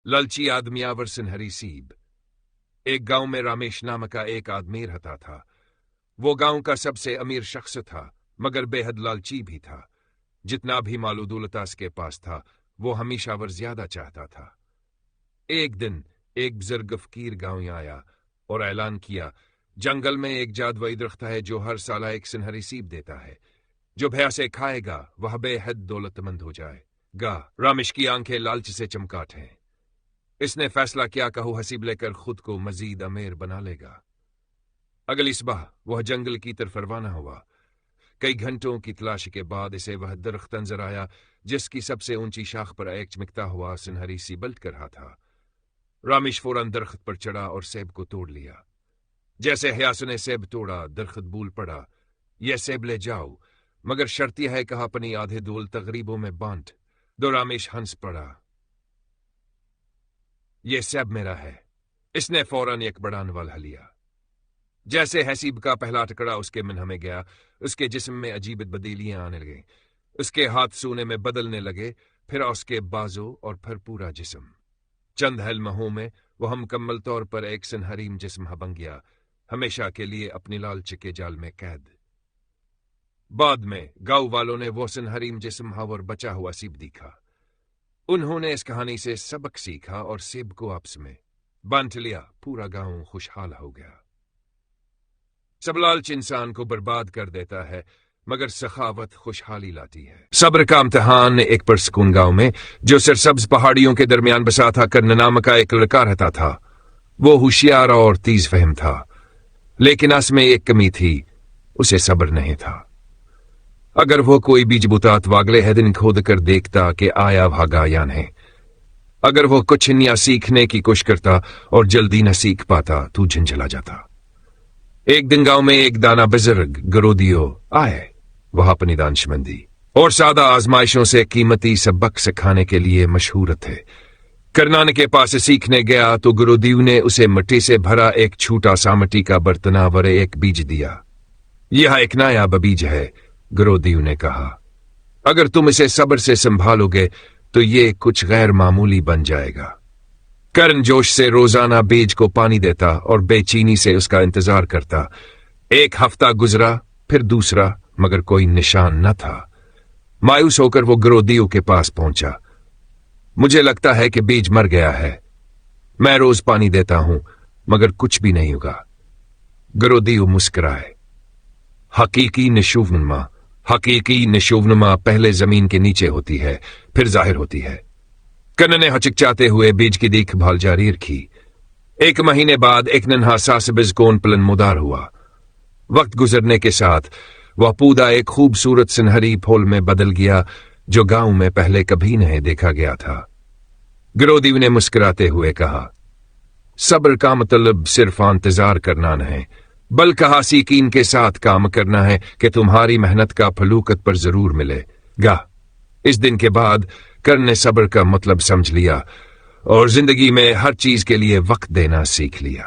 लालची आदमियावर सिनहरी सीब। एक गांव में रामेश नाम का एक आदमी रहता था। वो गांव का सबसे अमीर शख्स था, मगर बेहद लालची भी था। जितना भी मालो दौलत उसके पास था, वो हमेशा वर ज्यादा चाहता था। एक दिन एक बुजुर्ग फकीर गांव आया और ऐलान किया, जंगल में एक जादुई दरख्त है जो हर साल एक सिनहरी सीब देता है। जो भैंसे खाएगा वह बेहद दौलतमंद हो जाएगा। रामेश की आंखें लालच से चमकाट हैं। इसने फैसला किया कहू हसीब लेकर खुद को मजीद अमीर बना लेगा। अगली सुबह वह जंगल की तरफ रवाना हुआ। कई घंटों की तलाशी के बाद इसे वह दरख्त नजर आया जिसकी सबसे ऊंची शाख पर एक चमकता हुआ सिनहरी सीब बल्ट कर रहा था। रामेश फौरन दरख्त पर चढ़ा और सेब को तोड़ लिया। जैसे हयास ने सेब तोड़ा, दरख्त बोल पड़ा, यह सेब ले जाओ, मगर शर्त यह है कि अपनी आधे दौलत गरीबों में बांट दो। रामेश हंस पड़ा, यह सेब मेरा है। इसने फौरन एक बड़ा नवल लिया। जैसे हसीब का पहला टुकड़ा उसके मुंह में गया, उसके जिस्म में अजीब बदीलियां आने लगी। उसके हाथ सोने में बदलने लगे, फिर उसके बाजों और फिर पूरा जिस्म। चंद हलमहों में वह मुकम्मल तौर पर एक सिनहरीम जिस्म बन गया, हमेशा के लिए अपनी लालच के जाल में कैद। बाद में गांव वालों ने वो सिनहरीम जिस्म और बचा हुआ सीब देखा। उन्होंने इस कहानी से सबक सीखा और सेब को आपस में बांट लिया। पूरा गांव खुशहाल हो गया। सब लालच इंसान को बर्बाद कर देता है, मगर सखावत खुशहाली लाती है। सब्र का इम्तिहान। एक पुरसकून गांव में जो सरसब्ज पहाड़ियों के दरमियान बसा था, कर्ण नाम का एक लड़का रहता था। वो होशियार और तेज फहम था, लेकिन उसमें एक कमी थी, उसे सब्र नहीं था। अगर वो कोई बीज बुता तो अगले है दिन खोद कर देखता कि आया भागा या नहीं। अगर वो कुछ नया सीखने की कोशिश करता और जल्दी न सीख पाता तो झंझला जाता। एक दिन गांव में एक दाना बुजुर्ग गरोदियो आए। वह अपनी दानशमंदी और सादा आजमाइशों से कीमती सबक सिखाने के लिए मशहूर थे। करनान के पास सीखने गया तो गुरुदेव ने उसे मिट्टी से भरा एक छोटा सा मिट्टी का बर्तनावर एक बीज दिया। यह एक नायाब बीज है, गुरुदेव ने कहा। अगर तुम इसे सब्र से संभालोगे तो ये कुछ गैर मामूली बन जाएगा। कर्ण जोश से रोजाना बीज को पानी देता और बेचैनी से उसका इंतजार करता। एक हफ्ता गुजरा, फिर दूसरा, मगर कोई निशान न था। मायूस होकर वो गुरुदेव के पास पहुंचा। मुझे लगता है कि बीज मर गया है। मैं रोज पानी देता हूं, मगर कुछ भी नहीं होगा। गुरुदेव मुस्कुराए। हकीकी निशोवनुमा पहले जमीन के नीचे होती है, फिर जाहिर होती है। कर्ण ने हचकचाते हुए बीज की देखभाल जारी रखी। एक महीने बाद एक नन्हा सा सब्ज कोन पलन मुदार हुआ। वक्त गुजरने के साथ वह पौधा एक खूबसूरत सिनहरी फूल में बदल गया, जो गांव में पहले कभी नहीं देखा गया था। गुरुदेव ने मुस्कुराते हुए कहा, सब्र का मतलब सिर्फ इंतजार करना नहीं, बल्कि हासिकीन के साथ काम करना है कि तुम्हारी मेहनत का फलूकत पर जरूर मिलेगा। इस दिन के बाद कर्ण ने सब्र का मतलब समझ लिया और जिंदगी में हर चीज के लिए वक्त देना सीख लिया।